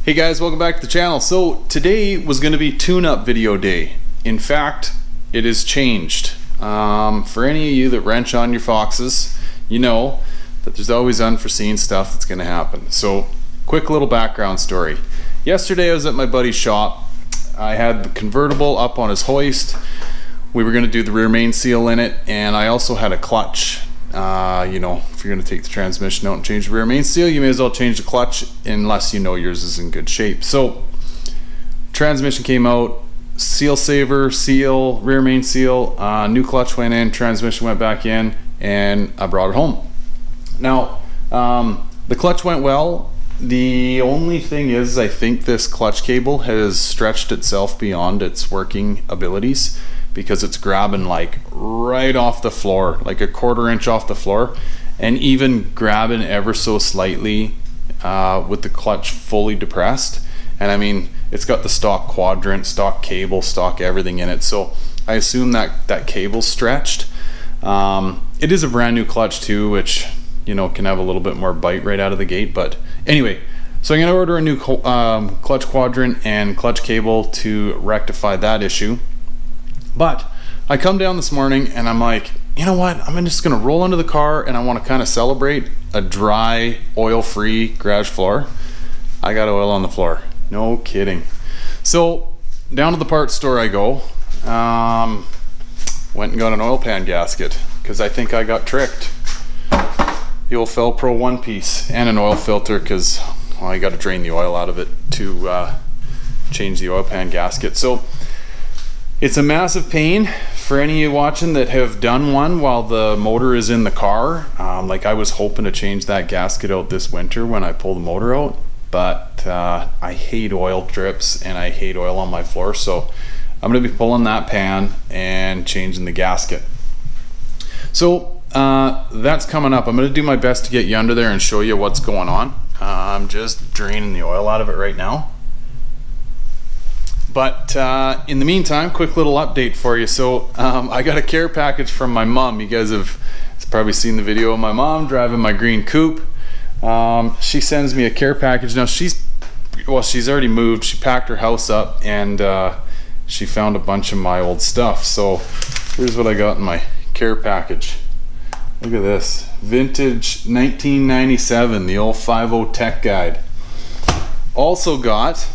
Hey guys, welcome back to the channel. So today was going to be tune-up video day. In fact, it has changed. For any of you that wrench on your Foxes, you know that there's always unforeseen stuff that's going to happen. So quick little background story. Yesterday I was at my buddy's shop. I had the convertible up on his hoist. We were going to do the rear main seal in it, and I also had a clutch. You know, if you're going to take the transmission out and change the rear main seal, you may as well change the clutch unless you know yours is in good shape. So transmission came out, seal saver, seal, rear main seal, new clutch went in, transmission went back in, and I brought it home. Now the clutch went well. The only thing is, I think this clutch cable has stretched itself beyond its working abilities, because it's grabbing like right off the floor, like a 1/4 inch off the floor, and even grabbing ever so slightly with the clutch fully depressed. And I mean, it's got the stock quadrant, stock cable, stock everything in it, so I assume that that cable's stretched. It is a brand new clutch too, which, you know, can have a little bit more bite right out of the gate. But anyway, so I'm gonna order a new clutch quadrant and clutch cable to rectify that issue. But I come down this morning and I'm like, you know what, I'm just gonna roll under the car, and I want to kind of celebrate a dry, oil-free garage floor. I got oil on the floor, no kidding. So down to the parts store I go. Went and got an oil pan gasket because I think I got tricked. The old Felpro one piece and an oil filter, because, well, I got to drain the oil out of it to change the oil pan gasket. So it's a massive pain for any of you watching that have done one while the motor is in the car. Like, I was hoping to change that gasket out this winter when I pull the motor out, but I hate oil drips and I hate oil on my floor, so I'm going to be pulling that pan and changing the gasket. So that's coming up. I'm going to do my best to get you under there and show you what's going on. I'm just draining the oil out of it right now. But in the meantime, quick little update for you. So I got a care package from my mom. You guys have probably seen the video of my mom driving my green coupe. She sends me a care package. Now she's already moved. She packed her house up, and she found a bunch of my old stuff. So here's what I got in my care package. Look at this, vintage 1997, the old 5.0 tech guide. Also got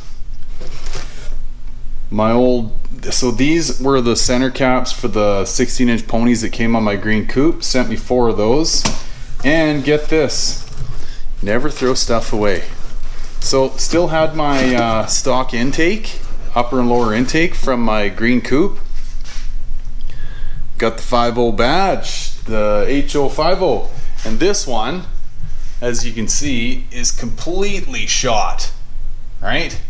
my old, so these were the center caps for the 16-inch ponies that came on my green coupe. Sent me 4 of those. And get this, never throw stuff away. So still had my stock intake, upper and lower intake from my green coupe. Got the 5.0 badge, the HO50, and this one, as you can see, is completely shot. Right?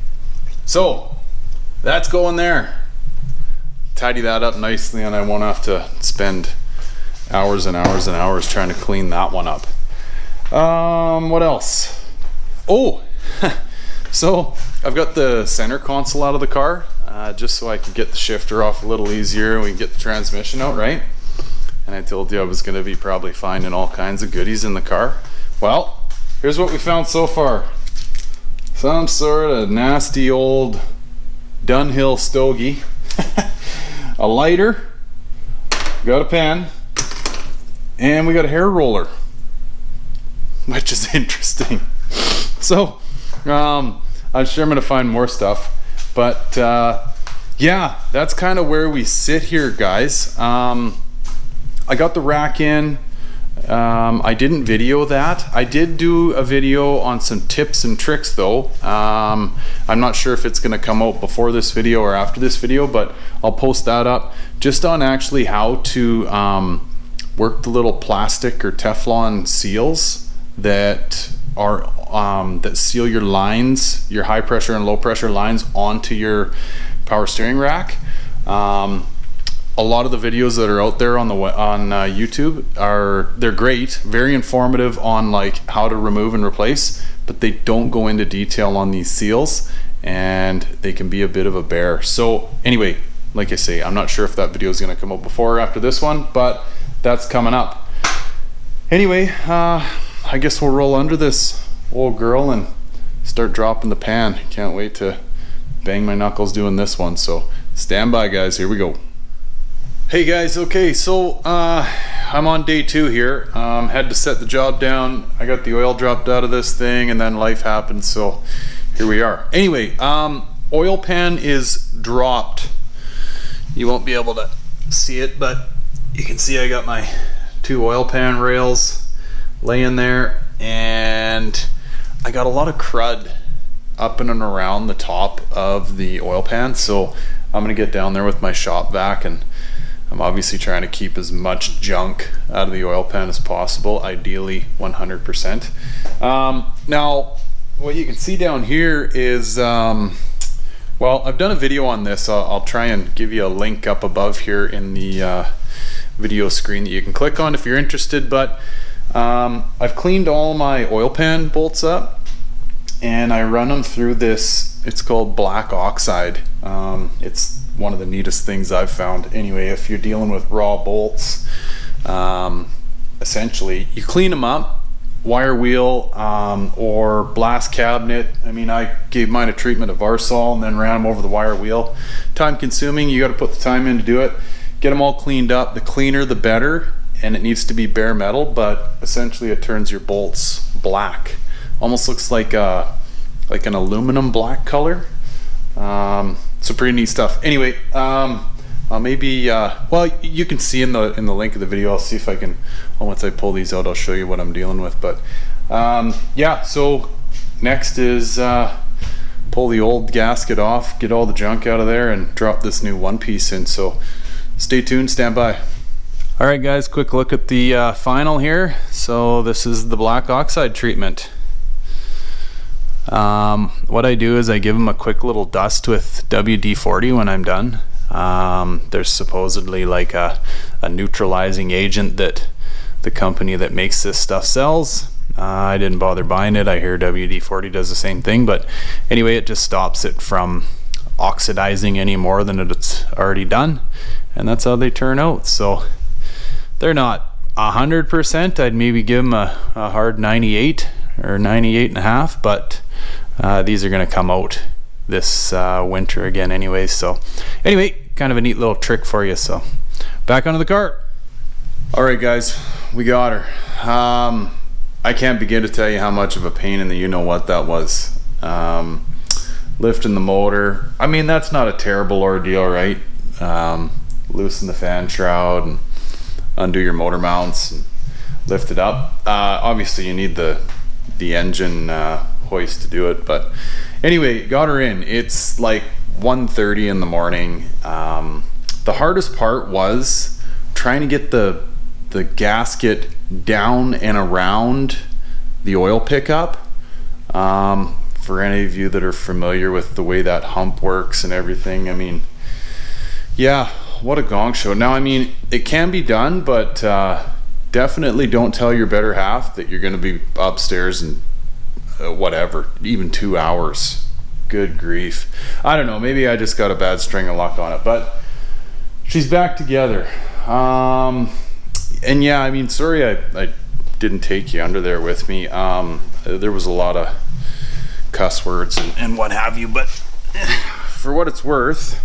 So that's going there. Tidy that up nicely, and I won't have to spend hours and hours and hours trying to clean that one up. What else? Oh, so I've got the center console out of the car, just so I can get the shifter off a little easier and we can get the transmission out, right? And I told you I was going to be probably finding all kinds of goodies in the car. Well, here's what we found so far. Some sort of nasty old Dunhill stogie, a lighter, got a pen, and we got a hair roller, which is interesting. So I'm sure I'm gonna find more stuff, but yeah, that's kind of where we sit here, guys. I got the rack in. I didn't video that. I did do a video on some tips and tricks though. I'm not sure if it's going to come out before this video or after this video, but I'll post that up, just on actually how to work the little plastic or Teflon seals that are that seal your lines, your high pressure and low pressure lines, onto your power steering rack. A lot of the videos that are out there on YouTube they're great, very informative on like how to remove and replace, but they don't go into detail on these seals, and they can be a bit of a bear. So anyway, like I say, I'm not sure if that video is going to come out before or after this one, but that's coming up. Anyway, I guess we'll roll under this old girl and start dropping the pan. Can't wait to bang my knuckles doing this one. So stand by, guys. Here we go. Hey guys, okay, so I'm on day 2 here. Had to set the job down. I got the oil dropped out of this thing, and then life happened, so here we are. Anyway, oil pan is dropped. You won't be able to see it, but you can see I got my 2 oil pan rails laying there, and I got a lot of crud up and around the top of the oil pan, so I'm gonna get down there with my shop vac, and I'm obviously trying to keep as much junk out of the oil pan as possible, ideally 100%. Now, what you can see down here is, well, I've done a video on this. I'll try and give you a link up above here in the video screen that you can click on if you're interested, but I've cleaned all my oil pan bolts up, and I run them through this, it's called black oxide. It's one of the neatest things I've found. Anyway, if you're dealing with raw bolts, essentially you clean them up, wire wheel or blast cabinet. I mean, I gave mine a treatment of Varsol and then ran them over the wire wheel. Time consuming, you got to put the time in to do it. Get them all cleaned up. The cleaner the better, and it needs to be bare metal, but essentially it turns your bolts black. Almost looks like an aluminum black color. So pretty neat stuff. Anyway, maybe well, you can see in the link of the video. I'll see if I can, once I pull these out, I'll show you what I'm dealing with. But yeah, so next is pull the old gasket off, get all the junk out of there, and drop this new one piece in. So stay tuned, stand by. All right guys, quick look at the final here. So this is the black oxide treatment. What I do is I give them a quick little dust with WD-40 when I'm done. There's supposedly like a neutralizing agent that the company that makes this stuff sells. I didn't bother buying it. I hear WD-40 does the same thing, but anyway, it just stops it from oxidizing any more than it's already done, and that's how they turn out. So they're not 100%. I'd maybe give them a hard 98 or 98.5, but these are going to come out this winter again anyway. So anyway, kind of a neat little trick for you. So back onto the cart. All right guys, we got her. I can't begin to tell you how much of a pain in the you-know-what that was. Lifting the motor, I mean, that's not a terrible ordeal, right? Loosen the fan shroud and undo your motor mounts and lift it up. Obviously you need the engine hoist to do it, but anyway, got her in. It's like 1:30 in the morning. The hardest part was trying to get the gasket down and around the oil pickup. For any of you that are familiar with the way that hump works and everything, I mean, yeah, what a gong show. Now, I mean, it can be done, but definitely don't tell your better half that you're going to be upstairs in whatever, even 2 hours. Good grief. I don't know, maybe I just got a bad string of luck on it, but she's back together. And yeah, I mean, sorry I didn't take you under there with me. There was a lot of cuss words and what have you, but for what it's worth,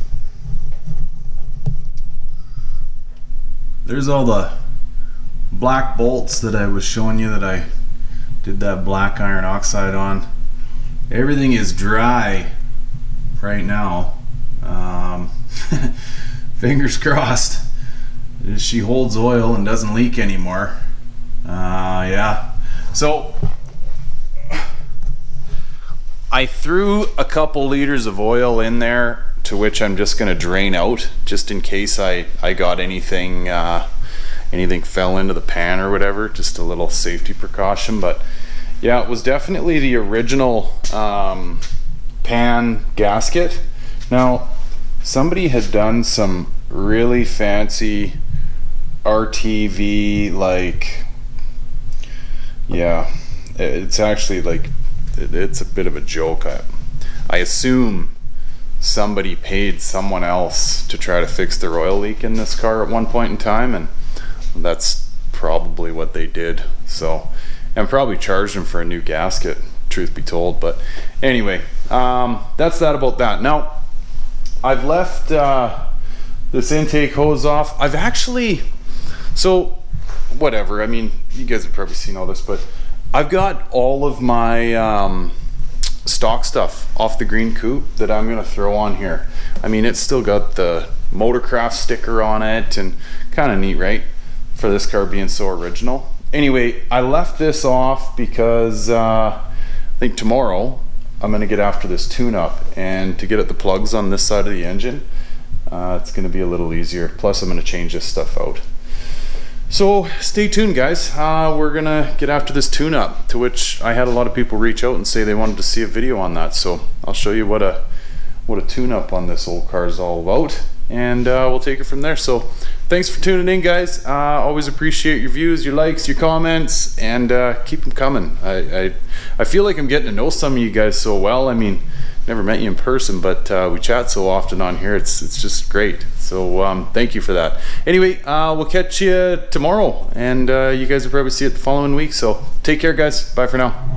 there's all the black bolts that I was showing you that I did that black iron oxide on. Everything is dry right now. Fingers crossed she holds oil and doesn't leak anymore. Yeah, so I threw a couple liters of oil in there, to which I'm just going to drain out just in case I got anything fell into the pan or whatever, just a little safety precaution. But yeah, it was definitely the original pan gasket. Now, somebody had done some really fancy RTV, like, yeah, it's actually like, it's a bit of a joke. I assume somebody paid someone else to try to fix their oil leak in this car at one point in time, and that's probably what they did. So, and probably charged them for a new gasket truth be told. But anyway, that's that about that. Now, I've left this intake hose off. I've actually, so whatever, I mean, you guys have probably seen all this, but I've got all of my stock stuff off the green coupe that I'm gonna throw on here. I mean, it's still got the Motorcraft sticker on it, and kind of neat, right, for this car being so original. Anyway, I left this off because I think tomorrow I'm gonna get after this tune-up, and to get at the plugs on this side of the engine, it's gonna be a little easier. Plus I'm gonna change this stuff out. So stay tuned, guys. We're gonna get after this tune-up, to which I had a lot of people reach out and say they wanted to see a video on that. So I'll show you what a tune-up on this old car is all about, and we'll take it from there. So thanks for tuning in, guys. Always appreciate your views, your likes, your comments, and keep them coming. I feel like I'm getting to know some of you guys so well. I mean, never met you in person, but we chat so often on here. It's just great. So thank you for that. Anyway, we'll catch you tomorrow, and you guys will probably see it the following week. So take care, guys. Bye for now.